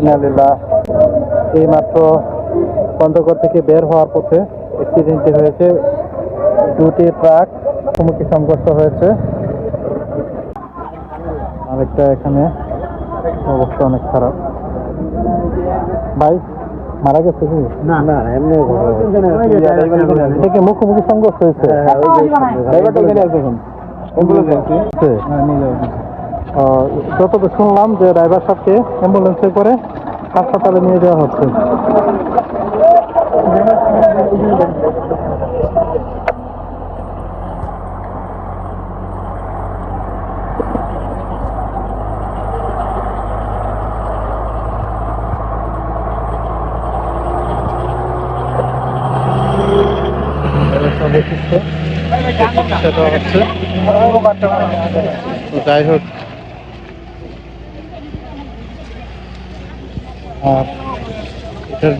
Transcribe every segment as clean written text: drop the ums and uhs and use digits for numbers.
ইন্নালিল্লাহ। এইমাত্র পঞ্চগড় থেকে বের হওয়ার পথে অ্যাক্সিডেন্টটি হয়েছে। দুটি ট্রাক মুখোমুখি সংঘর্ষ হয়েছে। আরেকটা এখানে অবস্থা অনেক খারাপ। ভাই মারা গেছে কি? না না এমনি থেকে মুখোমুখি সংঘর্ষ হয়েছে। যতটুকু শুনলাম যে ড্রাইভার সাহেবকে অ্যাম্বুলেন্সে করে হাসপাতালে নিয়ে যাওয়া হচ্ছে। যাই হোক, আর এটার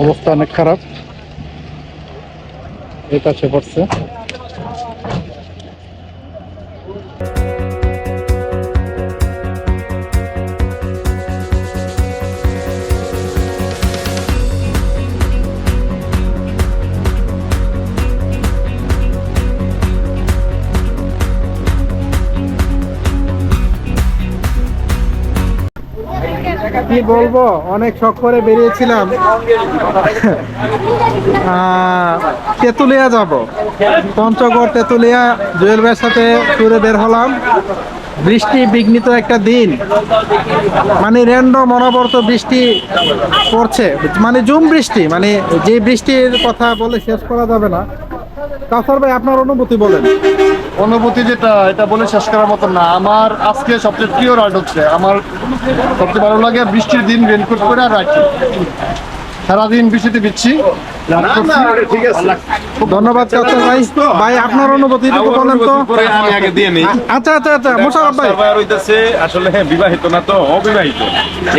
অবস্থা অনেক খারাপ। এই পাশে পড়ছে। কি বলবো, অনেক শখ করে বেরিয়েছিলাম তেঁতুলিয়া যাব। পঞ্চগড় তেঁতুলিয়া জুয়েল ভাইয়ের সাথে ট্যুরে বের হলাম। বৃষ্টি বিঘ্নিত একটা দিন, মানে র্যান্ডম অনবরত বৃষ্টি পড়ছে, মানে ঝুম বৃষ্টি, মানে যে বৃষ্টির কথা বলে শেষ করা যাবে না। কাসার ভাই আপনার অনুভূতি বলেন। অনুভূতি যেটা, এটা বলে শেষ করার মতো না। আমার আজকে সবচেয়ে প্রিয় রাইড হচ্ছে, আমার সবচেয়ে ভালো লাগে বৃষ্টির দিন রেনকোট করে আর রাইড। সারাদিন বৃষ্টিতে ভিজছি। ধন্যবাদ কাসার ভাই। ভাই আপনার অনুভূতি বলেন তো। আমি আগে দিয়ে নেই। আচ্ছা আচ্ছা আচ্ছা, মোশাররফ ভাই। হইতেছে আসলে বিবাহিত না তো অবিবাহিত,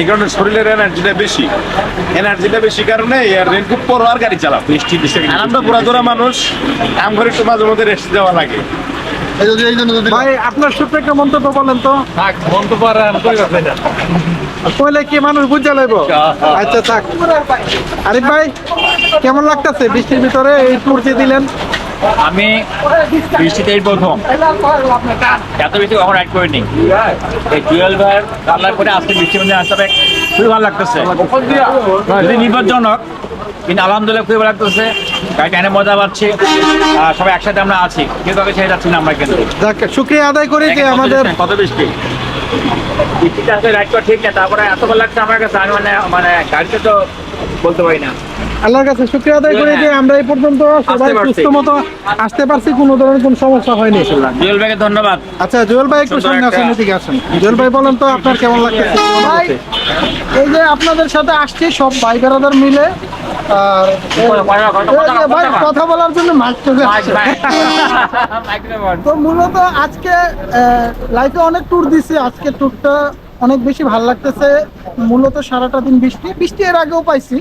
এই কারণে শরীরের এনার্জিটা বেশি কারণে রেনকোট পরো আর গাড়ি চালাও। বৃষ্টি আনন্দ পুরা ধরা মানুষ আম ঘরে একটু মাঝে মধ্যে রেস্ট দেওয়া লাগে। ভাই আপনার ছোট্ট একটা মন্তব্য বলেন তো। থাক মন্তব্য আর আমি কইবার চাই না। কইলে কি মানুষ বুঝা লাইব। আচ্ছা থাক। আরিফ ভাই কেমন লাগতেছে বৃষ্টির ভিতরে এই ট্যুর যে দিলেন? আমি বৃষ্টিতে এই প্রথম, এত বৃষ্টি কখন রাইড করিনি। এই জুয়েল ভাইয়ের আল্লাহর করে আজকে বৃষ্টির মধ্যে আসতে খুবই ভালো লাগতেছে। যদি বিপজ্জনক, কিন্তু আলহামদুলিল্লাহ খুবই ভালো লাগতেছে। গাড়িটা এনে মজা পাচ্ছি, সবাই একসাথে আমরা আছি, কেউ কাউকে ছেড়ে যাচ্ছি না আমরা। কিন্তু শুক্রিয়া আদায় করি যে আমাদের কত বৃষ্টিতে আসলে রাইড করা ঠিক না, তারপরে এত ভালো লাগছে আমার কাছে। আমি মানে গাড়িতে তো বলতে পারি না। আল্লাহর কাছে শুকরিয়া আদায় করি যে আমরা এই পর্যন্ত সবাই সুস্থ মতো আসতে পারছি, কোনো ধরনের কোনো সমস্যা হয়নি। জুয়েল ভাইকে ধন্যবাদ। আচ্ছা জুয়েল ভাই একটু সঙ্গে আসেন, এদিকে আসেন। জুয়েল ভাই বলেন তো আপনার কেমন লাগতেছে? ভাই এই যে আপনাদের সাথে আসছি সব ভাই বেড়াদার মিলে, আর ভাই কথা বলার জন্য মাইক চলে আসছে। তো মূলত আজকে লাইফে অনেক ট্যুর দিছি, আজকে ট্যুরটা অনেক বেশি ভালো লাগতেছে। মূলত সারাটা দিন বৃষ্টি এর আগেও পাইছি,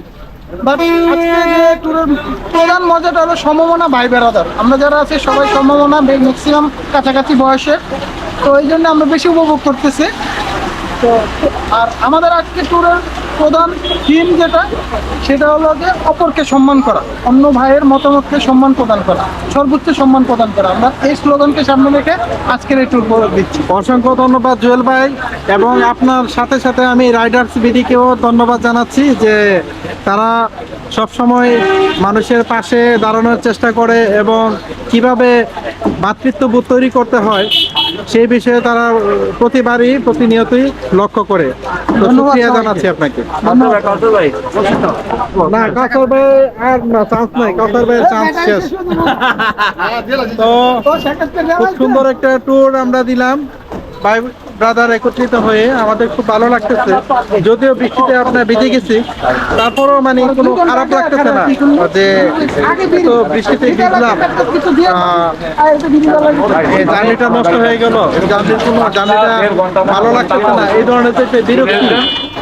বাট আজকে যে ট্যুরের প্রধান মজাটা হলো সমমনা ভাই বেড়াদার। আমরা যারা আছি সবাই সমমনা, ম্যাক্সিমাম কাছাকাছি বয়সের, তো এই জন্য আমরা বেশি উপভোগ করতেছি। তো আর আমাদের আজকে ট্যুরের প্রধান থিম যেটা, সেটা হলো যে অপরকে সম্মান করা, অন্য ভাইয়ের মতামতকে সম্মান প্রদান করা, সর্বোচ্চ সম্মান প্রদান করা। আমরা এই স্লোগানকে সামনে রেখে আজকের এই ট্যুর দিচ্ছি। অসংখ্য ধন্যবাদ জুয়েল ভাই, এবং আপনার সাথে সাথে আমি রাইডার্স বিডিকেও ধন্যবাদ জানাচ্ছি যে তারা সবসময় মানুষের পাশে দাঁড়ানোর চেষ্টা করে এবং কিভাবে ভ্রাতৃত্ববোধ তৈরি করতে হয় সেই বিষয়ে তারা প্রতিনিয়তই লক্ষ্য করে। শুকরিয়া জানাচ্ছি আপনাকে। না কাউসার ভাই আর না, চান্স নাই, কাউসার ভাইয়ের চান্স শেষ। তো খুব সুন্দর একটা ট্যুর আমরা দিলাম ভাই ব্রাদার একত্রিত হয়ে, আমাদের খুব ভালো লাগতেছে। যদিও বৃষ্টিতে আপনার ভিজে গেছি, তারপরও মানে কোনো খারাপ লাগতেছে না যে তো বৃষ্টিতে ভিজলাম, জার্নিটা নষ্ট হয়ে গেল, জার্নিটা ভালো লাগতেছে না, এই ধরনের যে বিরক্তি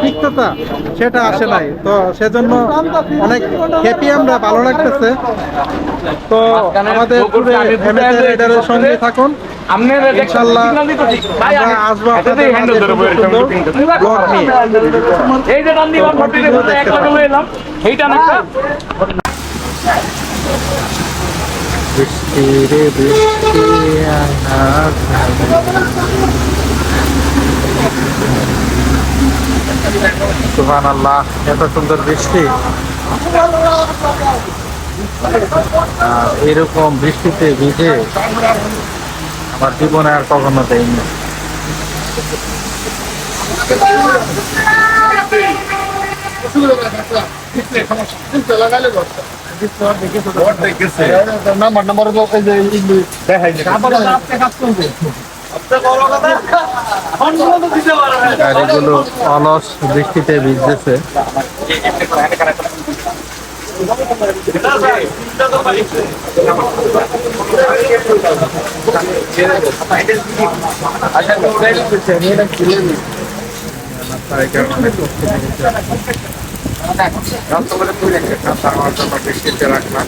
তিক্ততা সেটা আসে নাই, তো সেজন্য অনেক হ্যাপি, আমরা ভালো লাগতেছে। তো আমাদের রাইডারের সঙ্গে থাকুন, ইনশাল্লাহ আমরা আসবো আপনাদের মাঝে সুন্দর সুন্দর ব্লগ নিয়ে। এই যে রান্দিবার ফটিতে এক লাখ এলাম এইটা না বৃষ্টি রে বৃষ্টি সুবহানাল্লাহ, এত সুন্দর বৃষ্টি। আর এরকম বৃষ্টিতে ভিজে আমার জীবনে আর কখনো দেয়নি। গাড়িগুলো অলস বৃষ্টিতে ভিজতেছে। বৃষ্টিতে রাখলাম।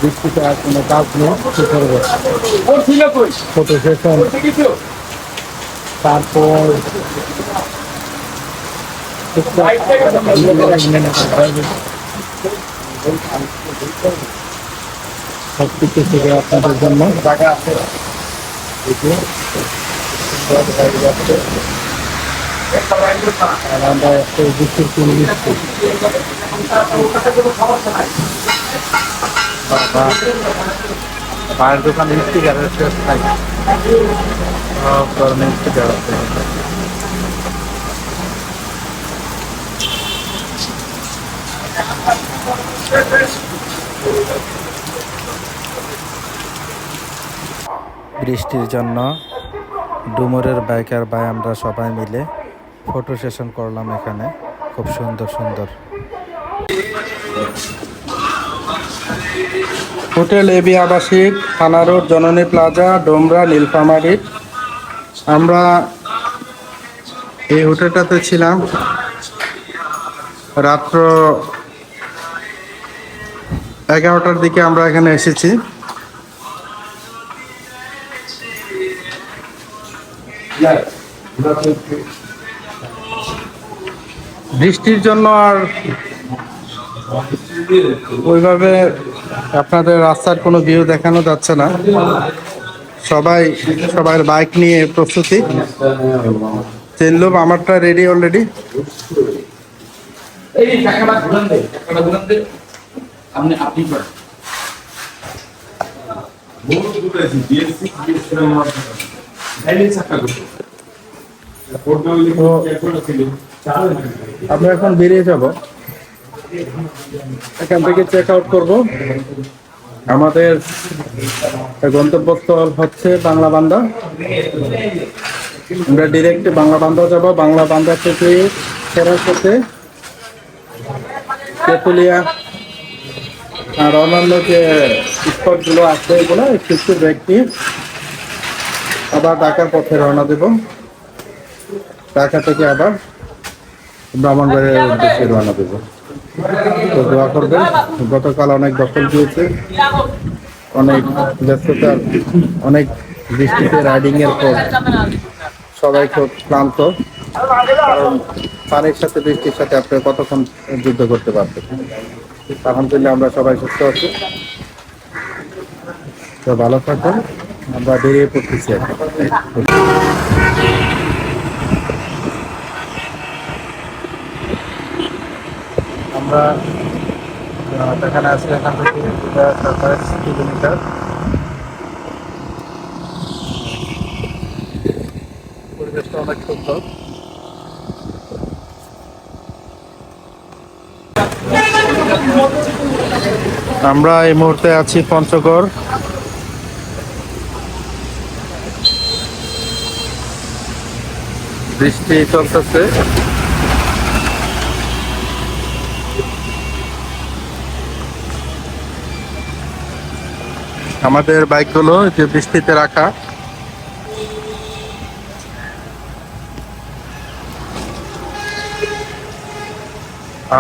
বৃষ্টিতে আর কোনো কাজ নেই, কি করবো, ফটো সেশন, তারপর সবকিছু থেকে আপনাদের জন্য জায়গা আছে। আমরা একটা বৃষ্টির কিনে দিচ্ছি। পায়ের দোকানে স্টিকারের শেষ নাই, সব ধরনের স্টিকার আছে। বৃষ্টির জন্য ডুমুরের বাইকার ভাই আমরা সবাই মিলে ফটো সেশন করলাম এখানে, খুব সুন্দর সুন্দর। হোটেল এবি আবাসিক, থানা রোড, জননী প্লাজা, ডোমরা, নীলফামারী। আমরা এই হোটেলটাতে ছিলাম রাত্র 11টার দিকে আমরা এখানে এসেছি। বৃষ্টির জন্য আর ওইভাবে আপনাদের রাস্তার কোনো ভিউ দেখানো যাচ্ছে না। সবার বাইক নিয়ে প্রস্তুতি। চেনলুম আমারটা রেডি অলরেডি। আমরা এখন বেরিয়ে যাব, এখান থেকে চেক আউট করবো। আমাদের গন্তব্যস্থল হচ্ছে বাংলা বান্দা। আমরা ডিরেক্ট বাংলা বান্দা যাব। বাংলা বান্দা থেকে ফেরার পথে তেতুলিয়া আর অন্যান্য যে স্পটগুলো আছে এগুলো একটু ব্রেক নিয়ে আবার ঢাকার পথে রওনা দেব। ঢাকা থেকে আবার ব্রাহ্মণবাড়িয়ার উদ্দেশ্যে রওনা দেব। তো দোয়া করবেন। গতকাল অনেক দখল দিয়েছে, অনেক ব্যস্ততা, অনেক বৃষ্টিতে রাইডিং এর পর সবাই খুব ক্লান্ত, কারণ পানির সাথে বৃষ্টির সাথে আপনি কতক্ষণ যুদ্ধ করতে পারবেন। আলহামদুলিল্লাহ আমরা সবাই সুস্থ আছি, তো ভালো থাকুন। আমরা বেরিয়ে পড়তেছি এখন। আমরা এখানে আছি, এখান থেকে 27 কিলোমিটার। পরিবেশটা অনেক সুন্দর। আমরা এই মুহূর্তে আছি পঞ্চগড়। বৃষ্টি চলতেছে। আমাদের বাইকগুলো যে বৃষ্টিতে রাখা।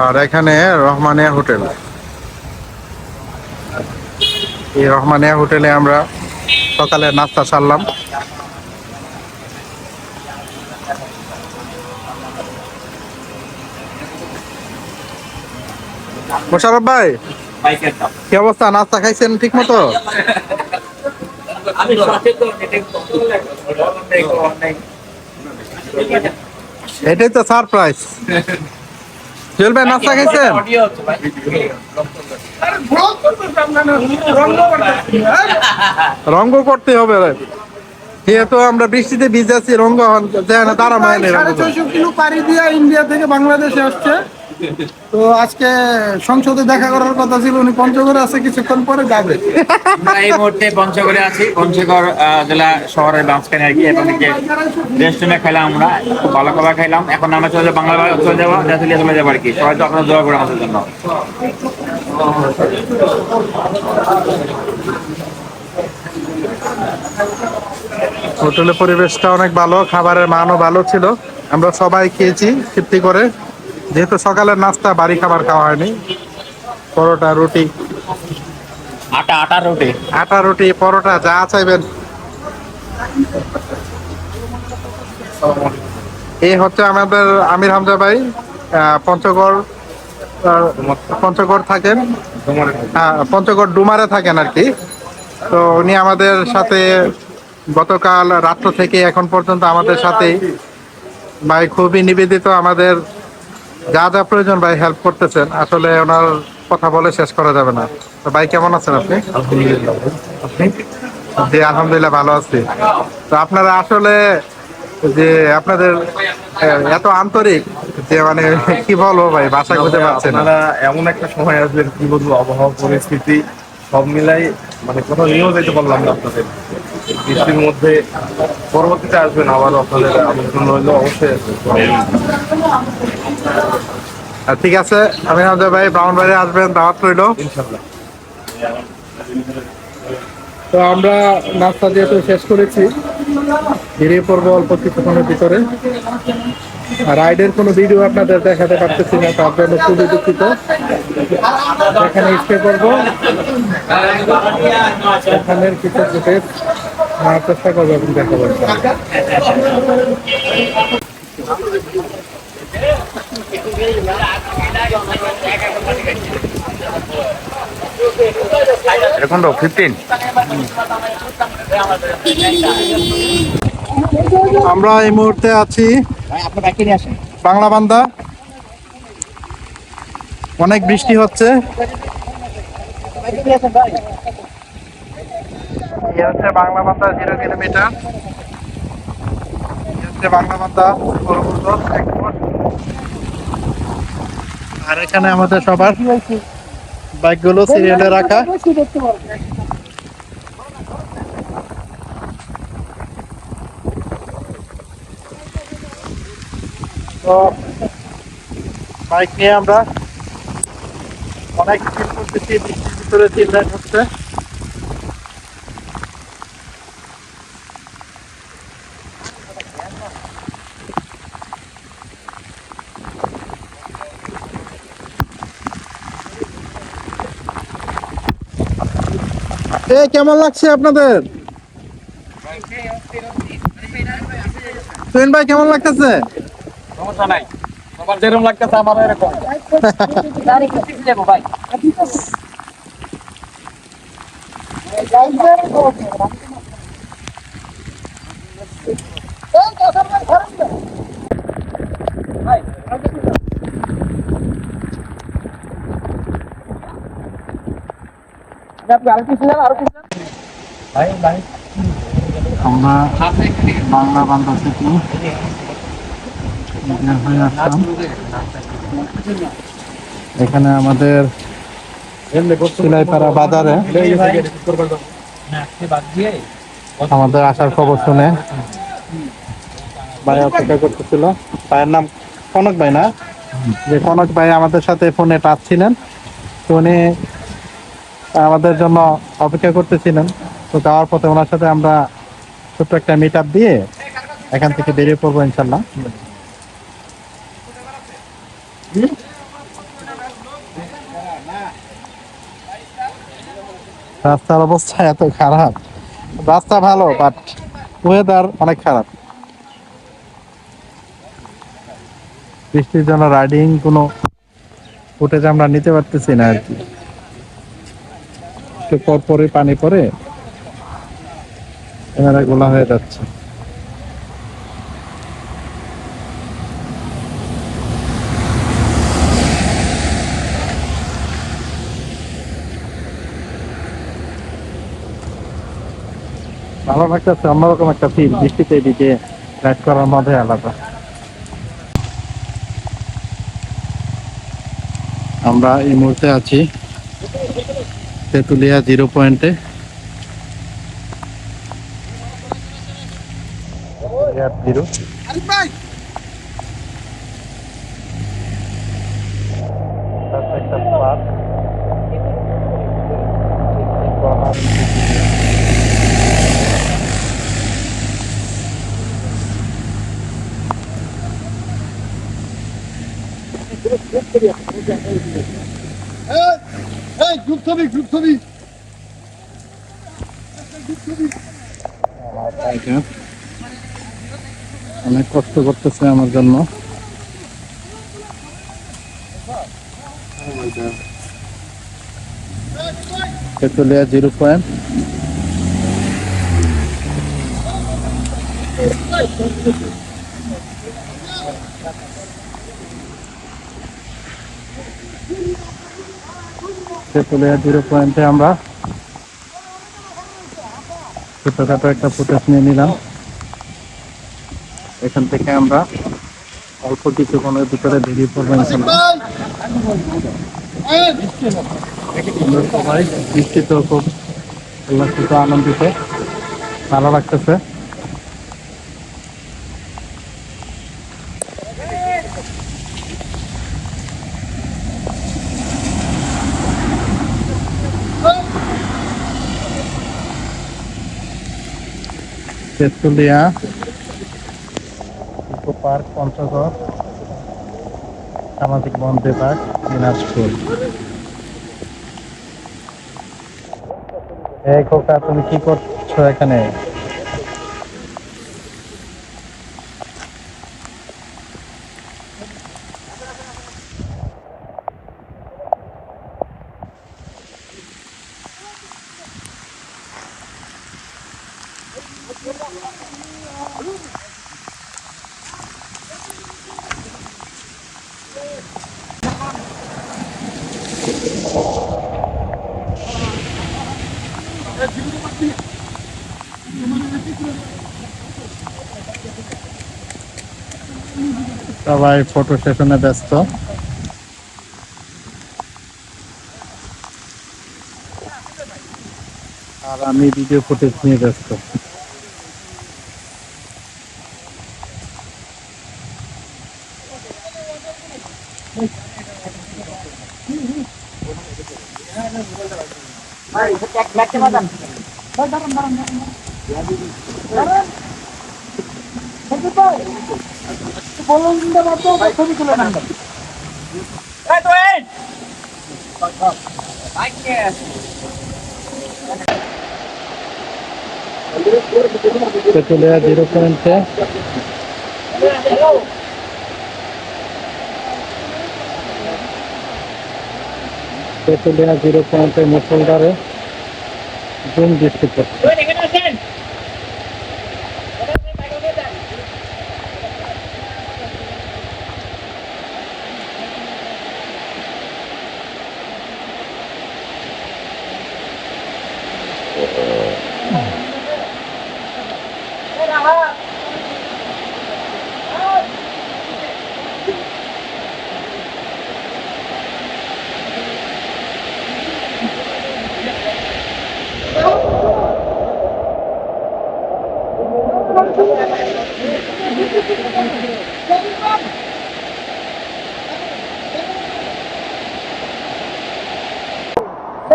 আর এখানে রহমানিয়া হোটেল। এই রহমানিয়া হোটেলে আমরা সকালে নাস্তা সারলাম। মোশাররফ ভাই, বাইকের দাম কি অবস্থা? নাস্তা খাইছেন ঠিক মতো? আমি সচেতন, এটাই তো সারপ্রাইজ। জুয়েল ভাই, নাস্তা খাইছেন? রঙ্গ করতে হবে যেহেতু আমরা বৃষ্টিতে ভিজেছি, রঙ্গ তারা মায়নে 650 কিলো পাড়ি দিয়ে ইন্ডিয়া থেকে বাংলাদেশে আসছে। তো আজকে সংসদে দেখা করার কথা ছিল, উনি পঞ্চগড়ে আছে, কিছুক্ষণ পরে যাবে। আমরা এই মুহূর্তে পঞ্চগড়ে আছি, পঞ্চগড় জেলা শহরের মাঝখানে আর কি। এখন রেস্টুরেন্টে খেলাম, আমরা খুব ভালো খাবার খাইলাম। এখন আমরা চলে যাবো বাংলা চলে যাবো, চলে যাবো আর কি। সবাই তো আপনারা দোয়া করে আমাদের জন্য। হোটেলের পরিবেশটা অনেক ভালো, খাবারের মানও ভালো ছিল। আমরা সবাই খেয়েছি তৃপ্তি করে, যেহেতু সকালের নাস্তা বাড়ি খাবার খাওয়া হয়নি। পরোটা, রুটি, আটা রুটি, পরোটা, যা চাইবেন। এই হচ্ছে আমাদের আমির হামজা ভাই, পঞ্চগড় থাকেন, পঞ্চগড় ডুমারে থাকেন আর কি। তো উনি আমাদের সাথে গতকাল রাত্র থেকে এখন পর্যন্ত আমাদের সাথেই। ভাই খুবই নিবেদিত, আমাদের যা যা প্রয়োজন ভাই হেল্প করতেছেন। আসলে ওনার কথা বলে শেষ করা যাবে না। তো ভাই, কেমন আছেন আপনি? আলহামদুলিল্লাহ। আপনি? জি, আলহামদুলিল্লাহ ভালো আছি। তো আপনারা আসলে যে আপনাদের এত আন্তরিক, যে মানে কি বলবো ভাই, ভাষা খুঁজে পাচ্ছেন না। আপনারা এমন একটা সময় আসবেন, কি বলবো, আবহাওয়া পরিস্থিতি সব মিলাই মানে কোথাও নিয়েও যেতে পারলাম না আপনাদের বৃষ্টির মধ্যে। পরবর্তীতে আসবেন, আবার আপনাদের আমন্ত্রণ রইলো, অবশ্যই আসবেন। ঠিক আছে, আমির হামজা ভাই, ব্রাউনবাড়ি আসবেন, দাওয়াত রইলো ইনশাল্লাহ। তো আমরা নাস্তা যেহেতু শেষ করেছি, বেরিয়ে পড়বো অল্প কিছুক্ষণের ভিতরে। রাইডের কোনো ভিডিও আপনাদের দেখাতে পারতেছি না, তার জন্য খুবই দুঃখিত। এখানে স্টে করবো, এখানের কিছু ফুটেজ নেওয়ার চেষ্টা করবো এবং দেখাবো। এখন তো 15 আমরা এই মুহূর্তে আছি আপনার বাইকে নিয়ে আসেন। বাংলা বান্দা। অনেক বৃষ্টি হচ্ছে। এই হচ্ছে বাংলা বান্দা 0 কিলোমিটার। এই হচ্ছে বাংলা বান্দা আর এখানে আমাদের সবার বাইকগুলো সিরিয়ালে রাখা। তো বাইক নিয়ে আমরা অনেক ফিল করতেছি, বৃষ্টির ভিতরে চিল্লাইট হচ্ছে। কেমন লাগছে আপনাদের? তুহিন ভাই, কেমন লাগতেছে? সমস্যা নাই, সবার যেরকম লাগতেছে আমারও এরকম। ভাই আমরা বাংলা বান্দা থেকে হয়ে আসলাম। এখানে আমাদের সিলাইপাড়া বাজারে আমাদের আসার খবর শুনে ভাই অপেক্ষা করতেছিল। ভাইয়ের নাম কনক ভাই না? যে কনক ভাই আমাদের সাথে ফোনে টাচ ছিলেন। তো উনি আমাদের জন্য অপেক্ষা করতেছিলেন। তো যাওয়ার পথে ওনার সাথে আমরা ছোট্ট একটা মিট আপ দিয়ে এখান থেকে বেরিয়ে পড়বো ইনশাল্লাহ। রাস্তার অবস্থা এত খারাপ, রাস্তা ভালো বাট ওয়েদার অনেক খারাপ। বৃষ্টির জন্য রাইডিং কোনো ফুটেজ আমরা নিতে পারতেছি না আর কি। একটু পরপরই পানি পড়ে ক্যামেরা গোলা হয়ে যাচ্ছে। ভালো লাগতেছে, অন্যরকম একটা ফিল বৃষ্টিতে এদিকে রাইড করার মধ্যে আলাদা। আমরা এই মুহূর্তে আছি তেঁতুলিয়া 0 পয়েন্টে। গ্রুপ ছবি, গ্রুপ ছবি। অনেক কষ্ট করতেছে আমার জন্য। তেঁতুলিয়া 0 পয়েন্ট। তেঁতুলিয়া 0 পয়েন্টে আমরা ছোটখাটো একটা ফুটেজ নিয়ে নিলাম। এখান থেকে আমরা অল্প কিছুক্ষণের ভিতরে বেরিয়ে পড়বো ইনশাল্লাহ। আমরা সবাই বৃষ্টিতে খুব উল্লাসিত, আনন্দিত, ভালো লাগতেছে। তেঁতুলিয়া ইকো পার্ক, পঞ্চগড়, সামাজিক বন বিভাগ, দিনাজপুর। এই খোকা, তুমি কি করছো এখানে? সবাই ফটো সেশনে ব্যস্ত। আর আমি ভিডিও ফুটেজ নিয়ে ব্যস্ত। তেঁতুলিয়া 0 পয়েন্টে মুসলধারে জুম বৃষ্টি পড়ছে।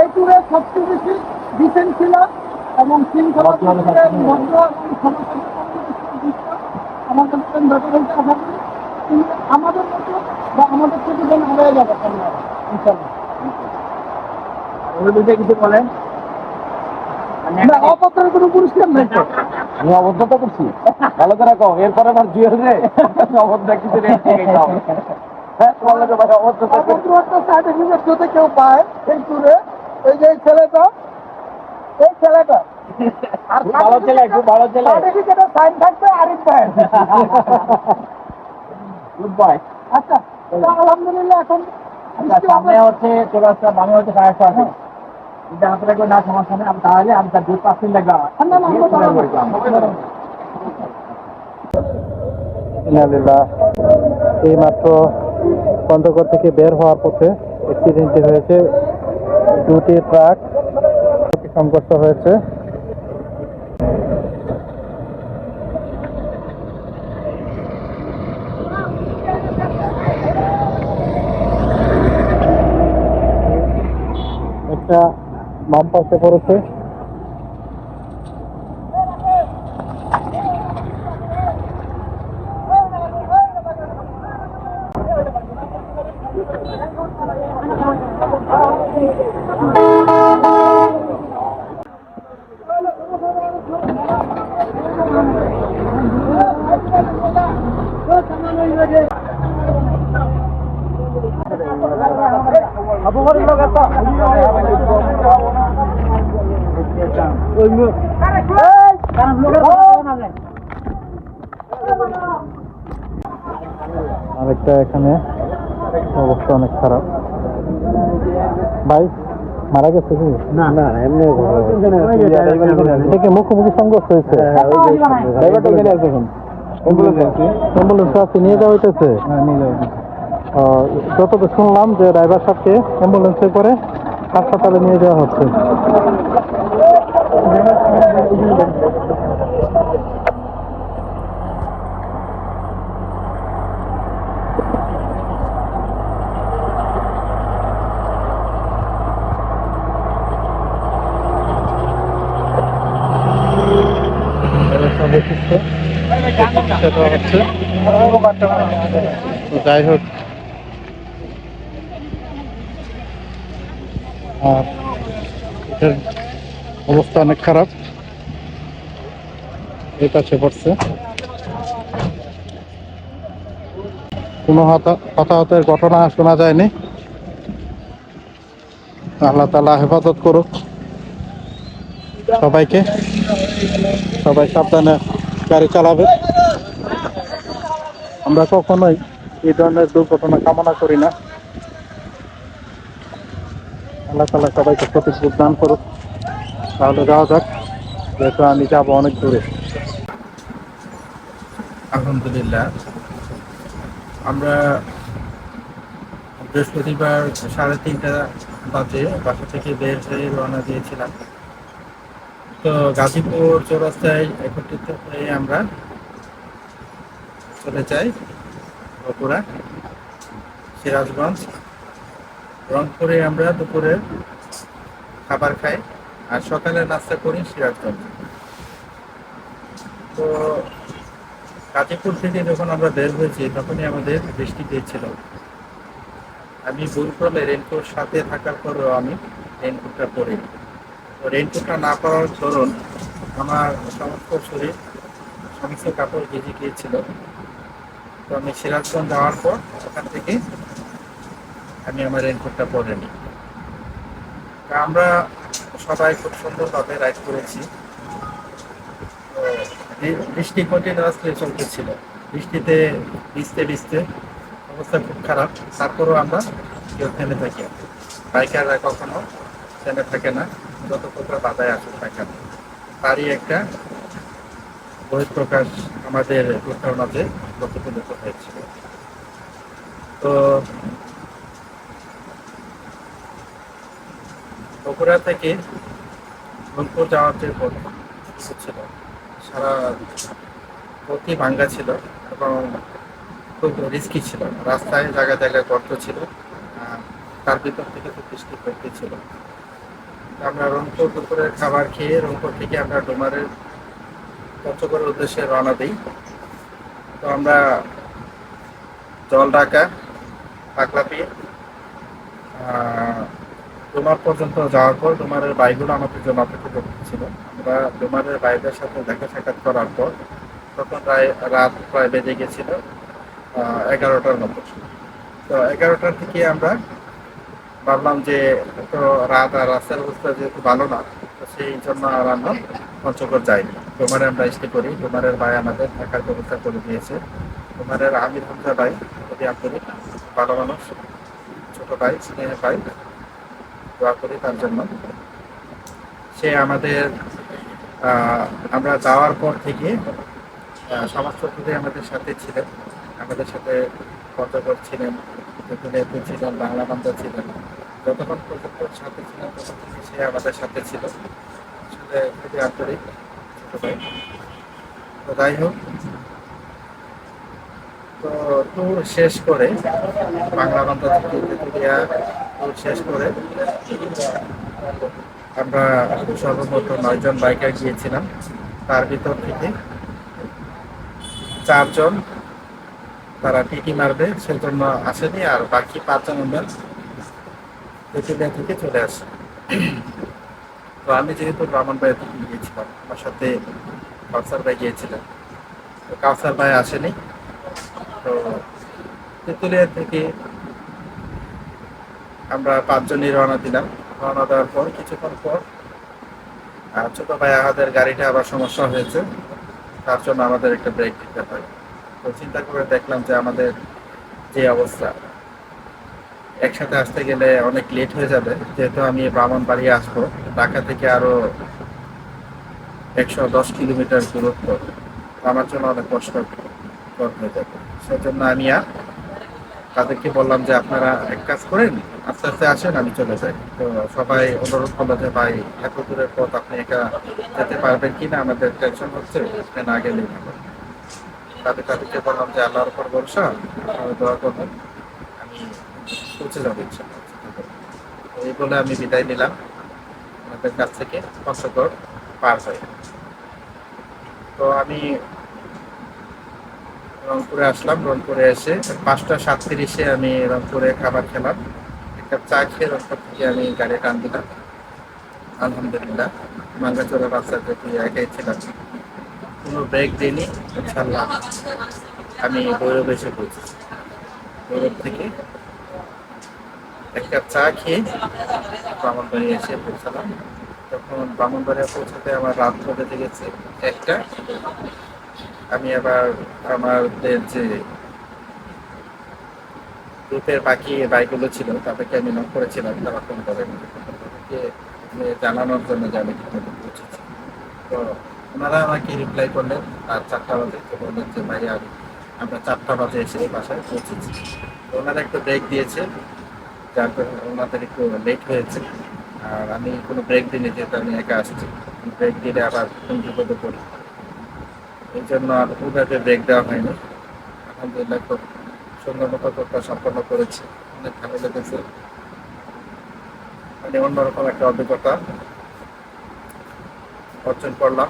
এই ট্যুরে সবচেয়ে বেশি ডিসেন্ট ছিল এবং শৃঙ্খলা ভদ্র এবং আমার কাছে ব্যাপার হচ্ছে আশা করি আমাদের মতো বা আমাদের থেকে যেন হয়ে যাবে ইনশাল্লাহ। কিছু বলেন। অপত্রের কোনো পুরস্কার নেই তো। আমি অবদ্ধতা করছি ভালো করে কও, এরপরে আমার জুয়েল রে অবদ্ধা কিছু অপত্র একটা সার্টিফিকেট যদি কেউ পায় এই ট্যুরে, এই যে এই ছেলেটা আর ভালো ছেলে, খুব ভালো ছেলে। সার্টিফিকেটে সাইন থাকবে আরিফ ভাই। Good bye. আচ্ছা, তো আলহামদুলিল্লাহ এখন সামনে হচ্ছে চলে আসছে, আমি হচ্ছে কায়সা আছে এটা হাতে লাগবে না, সমস্যা নেই। আমি তাহলে আমি তার 2-5 দিন লাগবে আমার। এই মাত্র পঞ্চগড় থেকে বের হওয়ার পথে অ্যাক্সিডেন্টটি হয়েছে। দুটি ট্রাক সংঘর্ষ হয়েছে। একটা বাম পাশে পড়েছে। আরেকটা এখানে অবস্থা অনেক খারাপ। ভাই মারা গেছে কি? না না, এমনি মুখোমুখি সংঘর্ষ হয়েছে। অ্যাম্বুলেন্স আছে, নিয়ে যাওয়া হইতেছে। যতটা শুনলাম যে ড্রাইভার সাহেবকে অ্যাম্বুলেন্সে করে হাসপাতালে নিয়ে যাওয়া হচ্ছে। সেটা হচ্ছে যাই হোক, আর এটার অবস্থা অনেক খারাপ। এই পাশে পড়ছে, কোনো হতাহতের ঘটনা শোনা যায়নি। আল্লাহ তাআলা হেফাজত করুক সবাইকে। সবাই সাবধানে গাড়ি চালাবে। আমরা কখনোই এই ধরনের দুর্ঘটনা কামনা করি না। আল্লাহ তাআলা সবাইকে সঠিক বুঝ দান করুক। তাহলে যাওয়া যাক, যেহেতু আমি যাবো অনেক দূরে। আলহামদুলিল্লাহ, আমরা বৃহস্পতিবার 3:30 বাজে বাসা থেকে বের হয়ে রওনা দিয়েছিলাম। তো গাজীপুর চৌরাস্তায় একত্রিত হয়ে আমরা চলে যাই বগুড়া, সিরাজগঞ্জ, রংপুরে আমরা দুপুরে খাবার খাই আর সকালে নাস্তা করি সিরাজগঞ্জ। তো গাজীপুর থেকে যখন আমরা বের হয়েছি তখনই আমাদের বৃষ্টি পেয়েছিল। আমি ভুলক্রমে রেনকোট সাথে থাকার পরেও আমি রেনকোটটা পরিনি। তো রেনকোটটা না পরার দরুন আমার সমস্ত শরীর, সমস্ত কাপড় ভিজে গিয়েছিল। তো আমি সিরাজগঞ্জ যাওয়ার পর ওখান থেকে আমি আমার রেনকোটটা পরে নিই। আমরা সবাই খুব সুন্দরভাবে রাইড করেছি। তো বৃষ্টি কন্টিনিউয়াসলি চলতেছিল, বৃষ্টিতে ভিজতে ভিজতে অবস্থা খুব খারাপ। তারপরেও আমরা কেউ থেমে থাকি। বাইকাররা কখনো থেমে থাকে না, যত প্রকার বাধায় আসুক না কেন। তারই একটা বহিঃপ্রকাশ আমাদের ঘটনার মাঝে প্রতিফলিত হয়েছিল। তো বগুড়া থেকে রংপুর যাওয়ার যে পথ ছিল, সারা পথই ভাঙ্গা ছিল এবং খুব রিস্কি ছিল। রাস্তায় জায়গায় জায়গায় গর্ত ছিল, তার ভিতর থেকে খুব বৃষ্টি পড়তেছিল। আমরা রংপুর দুপুরের খাবার খেয়ে রংপুর থেকে আমরা ডোমারের পঞ্চগড়ের উদ্দেশ্যে রওনা দিই। তো আমরা জল ঢাকা পাকলাপি ডোমার পর্যন্ত যাওয়ার পর ডোমারের বাইকগুলো আমাদের জন্য অপেক্ষা করতেছিল। আমরা ডোমারের বাইকের সাথে দেখা সাক্ষাৎ করার পর তখন রাত প্রায় বেজে গেছিল 11টার মতো। তো 11টার থেকে আমরা ভাবলাম যে তো রাত আর রাস্তার অবস্থা যেহেতু ভালো না, তো সেই জন্য আর আমরা পঞ্চগড় যাইনি। ডোমারে আমরা স্টে করি। ডোমারের ভাই আমাদের থাকার ব্যবস্থা করে দিয়েছে। ডোমারের আমির হামজা ভাই খুবই আন্তরিক, ভালো মানুষ, ছোট ভাই, স্নেহের ভাই, দোয়া করি তার জন্য। সে আমাদের আমরা যাওয়ার পর থেকে সমস্ত কিছুই আমাদের সাথে ছিলেন। আমাদের সাথে পঞ্চগড় ছিলেন, তেঁতুলিয়াতে ছিলেন, বাংলা বান্ধব ছিলেন। যতক্ষণ পর্যন্ত সাথে ছিলেন তখন থেকে সে আমাদের সাথে ছিল। আসলে খুবই আন্তরিক ছোট ভাই। তো যাই হোক, তো ট্যুর শেষ করে বাংলা বান্ধব থেকে তেঁতুলিয়া ট্যুর শেষ করে আমরা সর্বমোট 9 জন বাইকার গিয়েছিলাম। তার ভিতর থেকে 4 জন তারা টিটি মারবে সেজন্য আসেনি, আর বাকি 5 জন আমরা তেঁতুলিয়া থেকে চলে আসি। তো আমি যেহেতু ব্রাহ্মণবাড়িয়া থেকে গিয়েছিলাম, আমার সাথে কাউসার ভাই গিয়েছিলেন। তো কাউসার ভাই আসেনি। তো তেঁতুলিয়া থেকে আমরা 5 জনই রওনা দিলাম। রওনা দেওয়ার পর কিছুক্ষণ পর ছোট ভাই আমাদের গাড়িটা আবার সমস্যা হয়েছে, তার জন্য আমাদের একটা ব্রেক দিতে হয়। তো চিন্তা করে দেখলাম যে আমাদের যে অবস্থা, একসাথে আসতে গেলে অনেক লেট হয়ে যাবে। যেহেতু আমি ব্রাহ্মণবাড়িয়া আসবো, ঢাকা থেকে আরো 110 কিলোমিটার দূরত্ব, আমার জন্য অনেক কষ্টকর হয়ে যাবে। সেজন্য আমি আর তাদেরকে বললাম যে আপনারা এক কাজ করেন, আস্তে আস্তে আসেন, আমি চলে যাই। তো সবাই অনুরোধ করলো যে ভাই এত দূরের পথ আপনি একা যেতে পারবেন কিনা, আমাদের টেনশন হচ্ছে, আপনি না গেলেই ভালো। তাদেরকে বললাম যে আল্লাহর উপর ভরসা, আপনারা দোয়া করবেন, আমি পৌঁছে যাবো ইনশাআল্লাহ। তো এই বলে আমি বিদায় নিলাম আমাদের কাছ থেকে পঞ্চগড় পার হয়ে। তো আমি রংপুরে আসলাম। রংপুরে এসে 5টা 37-এ আমি রংপুরে খাবার খেলাম। এক কাপ চা খেয়ে রংপুর থেকে আমি গাড়ি টান দিলাম। আলহামদুলিল্লাহ, মাঙ্গাচোরা রাস্তা যেহেতু একাই ছিলাম, কোনো ব্রেক দিইনি, ইনশাল্লাহ আমি ভৈরব এসে পৌঁছেছি। ভৈরব থেকে এক কাপ চা খেয়ে ব্রাহ্মণবাড়িয়া এসে পৌঁছালাম। তখন ব্রাহ্মণবাড়িয়া পৌঁছাতে আমার রাত বেজে গেছে 1টা। আমি আবার আমাদের যে গ্রুপের বাকি বাইকগুলো ছিল তাদেরকে আমি নক করেছিলাম, তারা ফোন করেন, তাদেরকে জানানোর জন্য যে আমি ঠিকমতো পৌঁছেছি। তো ওনারা আমাকে রিপ্লাই করলেন আর 4টা বাজে। তো বললেন যে ভাই আমরা 4টা বাজে এসে বাসায় পৌঁছেছি। তো ওনারা একটু ব্রেক দিয়েছে, যার কারণে ওনাদের একটু লেট হয়েছে। আর আমি কোনো ব্রেক দিইনি, যেহেতু আমি একা আসছি। ব্রেক দিলে আবার কোন বিপদে পড়ি, এই জন্য আর ওদেরকে ব্রেক দেওয়া হয়নি। আলহামদুলিল্লাহ খুব সুন্দর মতো তোরটা সম্পন্ন করেছি, অনেক ভালো লেগেছে। মানে অন্যরকম একটা অভিজ্ঞতা অর্জন করলাম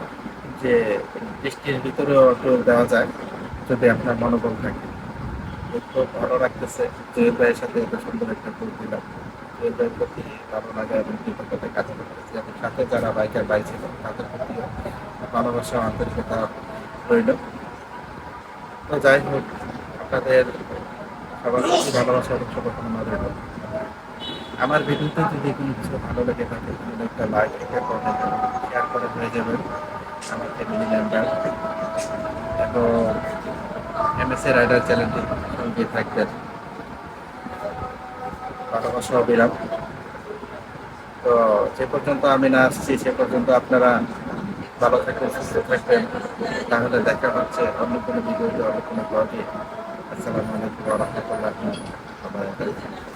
যে বৃষ্টির ভিতরেও ট্যুর দেওয়া যায় যদি আপনার মনোবল থাকে। খুব ভালো লাগতেছে জয়ের ভাইয়ের সাথে এত সুন্দর একটা ট্যুর দিলাম। জয়ের ভাইয়ের প্রতি ভালো লাগা এবং কৃতজ্ঞতা কাজ করতেছি, এবং সাথে যারা বাইকের ভাই ছিল তাদের প্রতিও ভালোবাসা আন্তরিকতা রইল। তো যাই হোক, আপনাদের সবার প্রতি ভালোবাসা এবং শুভকামনা রইল। আমার ভিডিওতে যদি কোনো কিছু ভালো লেগে থাকে তাহলে একটা লাইক, একটা কমেন্ট, শেয়ার করে হয়ে যাবেন। আমার ফ্যামিলি মেম্বার এবং এমএসএ রাইডার চ্যানেলটির সঙ্গে থাকবেন। ভালোবাসা অবিরাম। তো যে পর্যন্ত আমি না আসছি সে পর্যন্ত আপনারা ভালো থাকবেন, সুস্থ থাকবেন। তাহলে দেখা হচ্ছে অন্য কোনো ভিডিওতে, অন্য কোনো ব্লগে। আসসালামু আলাইকুম ওয়া রাহমাতুল্লাহি ওয়া বারাকাতুহু।